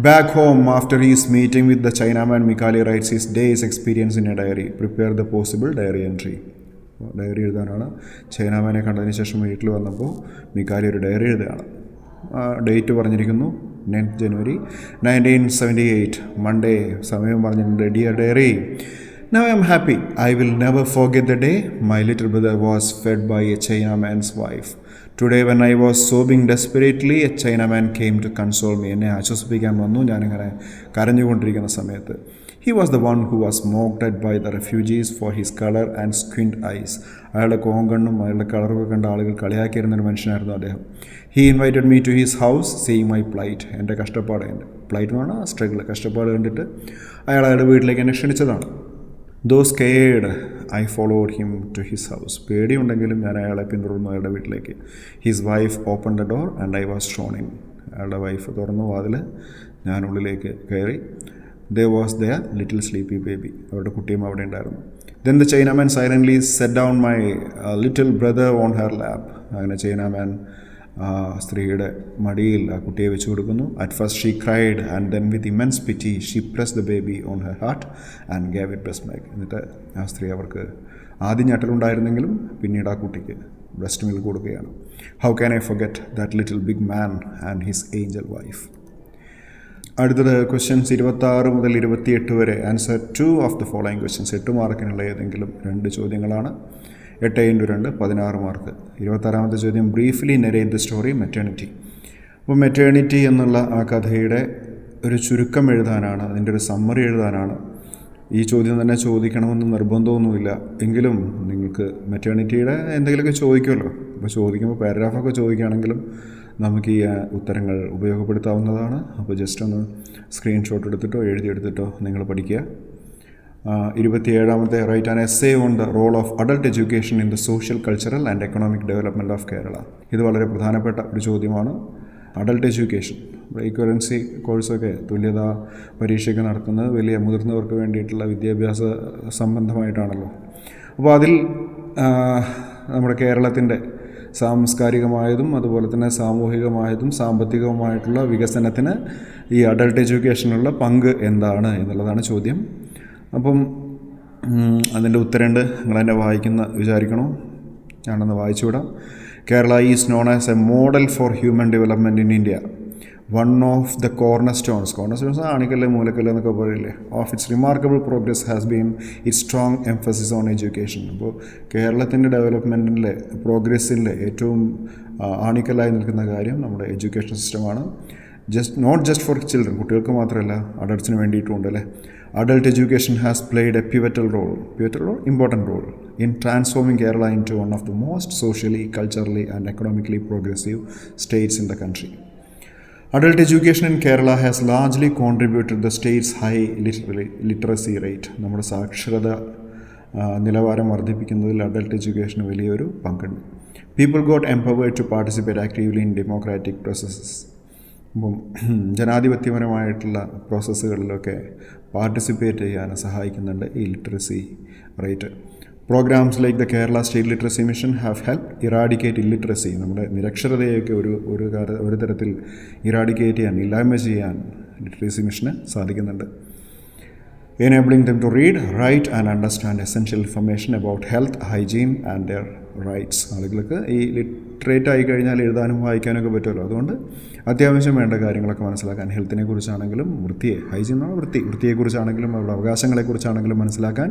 back home after his meeting with the Chinaman, മിക്കാലി writes his days experience in a diary. Prepare the possible diary entry. Diary എഴുതാനാണ്. ചൈനാമാനെ കണ്ടതിന് ശേഷം വീട്ടിൽ വന്നപ്പോൾ മിക്കാലി ഒരു ഡയറി എഴുതുകയാണ്. ഡേറ്റ് പറഞ്ഞിരിക്കുന്നു 9th January 1978, മൺഡേ. സമയം പറഞ്ഞിട്ടുണ്ട്, dear diary, now I am happy. I will never forget the day my little brother was fed by a Chinaman's wife. Today when I was sobbing desperately, a Chinaman came to console me. എന്നെ ആശ്വസിപ്പിക്കാൻ വന്നു ഞാനിങ്ങനെ കരഞ്ഞുകൊണ്ടിരിക്കുന്ന സമയത്ത്. He was the one who was mocked at by the refugees for his color and squint eyes. അയാളുടെ കോങ്കണ്ണും അയാളുടെ കളറൊക്കെ കണ്ട ആളുകൾ കളിയാക്കിയിരുന്നൊരു മനുഷ്യനായിരുന്നു അദ്ദേഹം. He invited me to his house, seeing my plight. എൻ്റെ കഷ്ടപ്പാട്, എൻ്റെ പ്ലൈറ്റ് എന്ന് പറഞ്ഞാൽ സ്ട്രഗിൾ, കഷ്ടപ്പാട് കണ്ടിട്ട് അയാളുടെ വീട്ടിലേക്ക് എന്നെ ക്ഷണിച്ചതാണ്. Though scared, I followed him to his house. പേടിയുണ്ടെങ്കിലും ഞാൻ അയാളെ പിന്തുടർന്നു അയാളുടെ വീട്ടിലേക്ക്. His wife opened the door and I was shown in. അയാളുടെ വൈഫ് തുറന്നു വാതിൽ, ഞാൻ ഉള്ളിലേക്ക് കയറി. There was their little sleepy baby. അവരുടെ കുട്ടിയും അവിടെ ഉണ്ടായിരുന്നു. Then the Chinaman silently set down my little brother on her lap. അങ്ങനെ ചൈനാമാൻ സ്ത്രീയുടെ മടിയിൽ ആ കുട്ടിയെ വെച്ച് കൊടുക്കുന്നു. At first she cried and then with immense pity she press the baby on her heart and gave it breast milk. എന്നിട്ട് ആ സ്ത്രീ അവർക്ക് ആദ്യം ഞെട്ടലുണ്ടായിരുന്നെങ്കിലും പിന്നീട് ആ കുട്ടിക്ക് ബ്രസ്റ്റ് മിൽക്ക് കൊടുക്കുകയാണ്. How can I forget that little big man and his angel wife. അടുത്തത് ക്വസ്റ്റ്യൻസ് 26 മുതൽ 28 വരെ. Answer 2 of the following questions. 8 മാർക്കിനുള്ള ഏതെങ്കിലും 2 ചോദ്യങ്ങളാണ്. 8 × 2 16 മാർക്ക്. 26ാമത്തെ ചോദ്യം, briefly narrate the story maternity. അപ്പോൾ മെറ്റേണിറ്റി എന്നുള്ള ആ കഥയുടെ ഒരു ചുരുക്കം എഴുതാനാണ്, അതിൻ്റെ ഒരു സമ്മറി എഴുതാനാണ്. ഈ ചോദ്യം തന്നെ ചോദിക്കണമെന്ന് നിർബന്ധമൊന്നുമില്ല, എങ്കിലും നിങ്ങൾക്ക് മെറ്റേണിറ്റിയുടെ എന്തെങ്കിലുമൊക്കെ ചോദിക്കുമല്ലോ. അപ്പോൾ ചോദിക്കുമ്പോൾ പാരഗ്രാഫൊക്കെ ചോദിക്കുകയാണെങ്കിലും നമുക്ക് ഈ ഉത്തരങ്ങൾ ഉപയോഗപ്പെടുത്താവുന്നതാണ്. അപ്പോൾ ജസ്റ്റ് ഒന്ന് സ്ക്രീൻഷോട്ട് എടുത്തിട്ടോ എഴുതിയെടുത്തിട്ടോ നിങ്ങൾ പഠിക്കുക. 27ാമത്തെ write an essay on the role of adult education in the social cultural and economic development of Kerala. ഇത് വളരെ പ്രധാനപ്പെട്ട ഒരു ചോദ്യമാണ്. അഡൾട്ട് എഡ്യൂക്കേഷൻ, ഈക്വലൻസി കോഴ്സൊക്കെ തുല്യതാ പരീക്ഷയൊക്കെ നടത്തുന്നത് വലിയ മുതിർന്നവർക്ക് വേണ്ടിയിട്ടുള്ള വിദ്യാഭ്യാസ സംബന്ധമായിട്ടാണല്ലോ. അപ്പോൾ അതിൽ നമ്മുടെ കേരളത്തിൻ്റെ സാംസ്കാരികമായതും അതുപോലെ തന്നെ സാമൂഹികമായതും സാമ്പത്തികവുമായിട്ടുള്ള വികസനത്തിന് ഈ അഡൾട്ട് എഡ്യൂക്കേഷനുള്ള പങ്ക് എന്താണ് എന്നുള്ളതാണ് ചോദ്യം. അപ്പം അതിൻ്റെ ഉത്തരമുണ്ട്, നിങ്ങളെന്നെ വായിക്കുന്ന വിചാരിക്കണോ? ഞാനൊന്ന് വായിച്ചു വിടാം. Kerala is known as a model for human development in India. One of the corner stones ആണിക്കല്ല് മൂലക്കല്ല് എന്നൊക്കെ പറയില്ലേ, of its remarkable progress has been it strong emphasis on education. അപ്പോൾ കേരളത്തിൻ്റെ ഡെവലപ്മെൻറ്റിലെ പ്രോഗ്രസ്സിലെ ഏറ്റവും ആണിക്കല്ലായി നിൽക്കുന്ന കാര്യം നമ്മുടെ എഡ്യൂക്കേഷൻ സിസ്റ്റമാണ്. നോട്ട് ജസ്റ്റ് ഫോർ ചിൽഡ്രൻ, കുട്ടികൾക്ക് മാത്രമല്ല അഡൾട്ട്സിന് വേണ്ടിയിട്ടുമുണ്ട് അല്ലേ. Adult education has played a pivotal role, important role, in transforming Kerala into one of the most socially, culturally and economically progressive states in the country. Adult education in Kerala has largely contributed to the state's high literacy rate. നമ്മുടെ സാക്ഷരത നിലവാരം വർദ്ധിപ്പിക്കുന്നതിൽ adult എഡ്യൂക്കേഷന് വലിയൊരു പങ്കുണ്ട്. People got empowered to participate actively in democratic processes. അപ്പം ജനാധിപത്യപരമായിട്ടുള്ള പ്രോസസ്സുകളിലൊക്കെ participate ചെയ്യാൻ സഹായിക്കുന്നുണ്ട് ഈ literacy rate. Programmes like the Kerala state literacy mission have help eradicate illiteracy. നമ്മുടെ നിരക്ഷരതയൊക്കെ ഒരു തരത്തിൽ ഇറാഡിക്കേറ്റ് ചെയ്യാൻ, ഇല്ലായ്മ ചെയ്യാൻ ലിറ്ററസി മിഷന് സാധിക്കുന്നുണ്ട്. enabling them to read, write and understand essential information about health, hygiene and their rights. ആളുകൾക്ക് ഈ ലിറ്ററേറ്റ് ആയി കഴിഞ്ഞാൽ എഴുതാനും വായിക്കാനൊക്കെ പറ്റുമല്ലോ. അതുകൊണ്ട് അത്യാവശ്യം വേണ്ട കാര്യങ്ങളൊക്കെ മനസ്സിലാക്കാൻ, ഹെൽത്തിനെ കുറിച്ചാണെങ്കിലും ഹൈജീൻ എന്നാണ് വൃത്തിയെക്കുറിച്ചാണെങ്കിലും അവരുടെ അവകാശങ്ങളെക്കുറിച്ചാണെങ്കിലും മനസ്സിലാക്കാൻ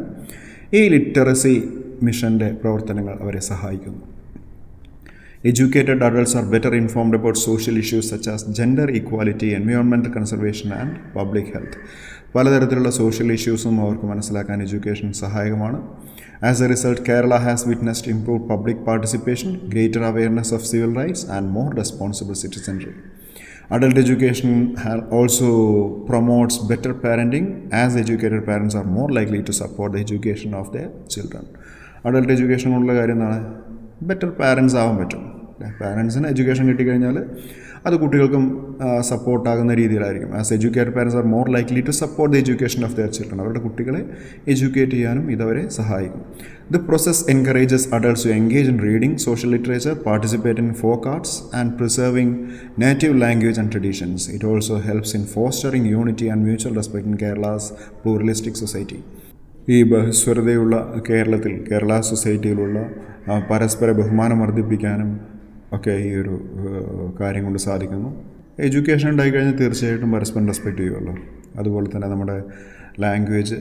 ഈ ലിറ്ററസി മിഷൻ്റെ പ്രവർത്തനങ്ങൾ അവരെ സഹായിക്കുന്നു. Educated adults are better informed about social issues such as gender equality, environmental conservation and public health. പലതരത്തിലുള്ള സോഷ്യൽ ഇഷ്യൂസും അവർക്ക് മനസ്സിലാക്കാൻ എഡ്യൂക്കേഷൻ സഹായകമാണ്. As a result Kerala has witnessed improved public participation, greater awareness of civil rights and more responsible citizenry. Adult education also promotes better parenting, as educated parents are more likely to support the education of their children. Adult education കൊണ്ടുള്ള കാര്യം എന്താണ്? Better parents ആവാൻ പറ്റും. പാരൻസിന് education കിട്ടിക്കഴിഞ്ഞാൽ അത് കുട്ടികൾക്കും സപ്പോർട്ടാകുന്ന രീതിയിലായിരിക്കും. As educated parents are more likely to support the education of their children. അവരുടെ കുട്ടികളെ എഡ്യൂക്കേറ്റ് ചെയ്യാനും ഇതവരെ സഹായിക്കും. The process encourages adults to engage in reading, social literature, participate in folk arts and preserving native language and traditions. It also helps in fostering unity and mutual respect in Kerala's pluralistic society. ഈ ബഹുസ്വരതയുള്ള കേരള സൊസൈറ്റിയിലുള്ള പരസ്പര ബഹുമാനം വർദ്ധിപ്പിക്കാനും ഒക്കെ ഈ ഒരു കാര്യം കൊണ്ട് സാധിക്കുന്നു. എഡ്യൂക്കേഷൻ ഉണ്ടായിക്കഴിഞ്ഞാൽ തീർച്ചയായിട്ടും പരസ്പരം റെസ്പെക്റ്റ് ചെയ്യുമല്ലോ. അതുപോലെ തന്നെ നമ്മുടെ ലാംഗ്വേജ്,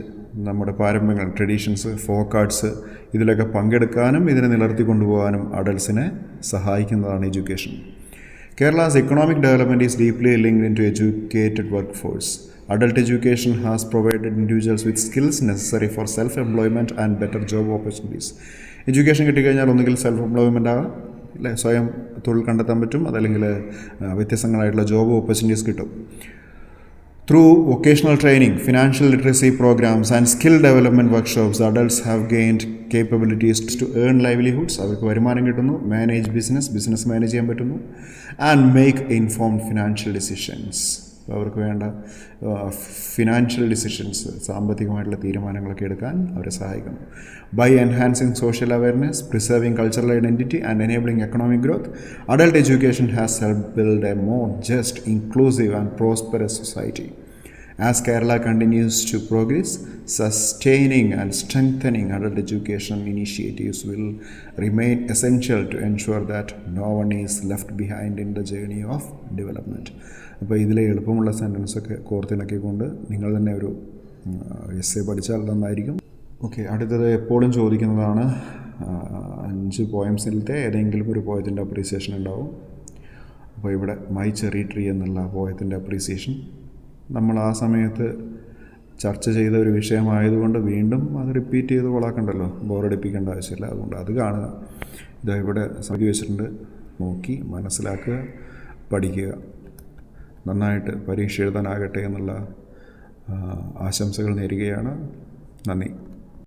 നമ്മുടെ പാരമ്പര്യങ്ങൾ, ട്രഡീഷൻസ്, ഫോക്ക് ആർട്സ് ഇതിലൊക്കെ പങ്കെടുക്കാനും ഇതിനെ നിലനിർത്തി കൊണ്ടുപോകാനും അഡൾട്ട്സിനെ സഹായിക്കുന്നതാണ് education. Kerala's economic development is deeply linked into educated workforce. Adult education has provided individuals with skills necessary for self-employment and better job opportunities. Education കിട്ടിക്കഴിഞ്ഞാൽ ഒന്നുകിൽ സെൽഫ് എംപ്ലോയ്മെൻ്റ് ആകാം, അല്ലെ, സ്വയം തൊഴിൽ കണ്ടെത്താൻ പറ്റും, അതല്ലെങ്കിൽ വ്യത്യസ്തങ്ങളായിട്ടുള്ള ജോബ് ഓപ്പർച്യൂണിറ്റീസ് കിട്ടും. Through vocational training, financial literacy programmes and skill development workshops adults have gained capabilities to earn livelihoods. അവർക്ക് വരുമാനം കിട്ടുന്നു, മാനേജ് ബിസിനസ് മാനേജ് ചെയ്യാൻ പറ്റുന്നു, and make informed financial decisions. അവർക്ക് വേണ്ട ഫിനാൻഷ്യൽ ഡിസിഷൻസ്, സാമ്പത്തികമായിട്ടുള്ള തീരുമാനങ്ങളൊക്കെ എടുക്കാൻ അവരെ സഹായിക്കുന്നു. By enhancing social awareness, preserving cultural identity and enabling economic growth, adult education has help build a more just, inclusive and prosperous society. As Kerala continues to progress, sustaining and strengthening adult education initiatives will remain essential to ensure that no one is left behind in the journey of development. അപ്പോൾ ഇതിലെ എളുപ്പമുള്ള സെൻറ്റൻസൊക്കെ കോർത്തിണക്കിക്കൊണ്ട് നിങ്ങൾ തന്നെ ഒരു essay പഠിച്ചാൽ നന്നായിരിക്കും. Okay, അടുത്തത് എപ്പോഴും ചോദിക്കുന്നതാണ് 5 പോയംസിലത്തെ ഏതെങ്കിലും ഒരു പോയത്തിൻ്റെ അപ്രീസിയേഷൻ ഉണ്ടാവും. അപ്പോൾ ഇവിടെ മൈ ചെറി ട്രീ എന്നുള്ള പോയത്തിൻ്റെ അപ്രീസിയേഷൻ നമ്മൾ ആ സമയത്ത് ചർച്ച ചെയ്ത ഒരു വിഷയമായതുകൊണ്ട് വീണ്ടും അത് റിപ്പീറ്റ് ചെയ്ത് കൊളാക്കണ്ടല്ലോ, ബോറടിപ്പിക്കേണ്ട ആവശ്യമില്ല. അതുകൊണ്ട് അത് കാണുക. ഇതാ ഇവിടെ സൗകര്യം വെച്ചിട്ടുണ്ട്, നോക്കി മനസ്സിലാക്കുക, പഠിക്കുക. നന്നായിട്ട് പരീക്ഷ എഴുതാനാകട്ടെ എന്നുള്ള ആശംസകൾ നേരുകയാണ്. നന്ദി.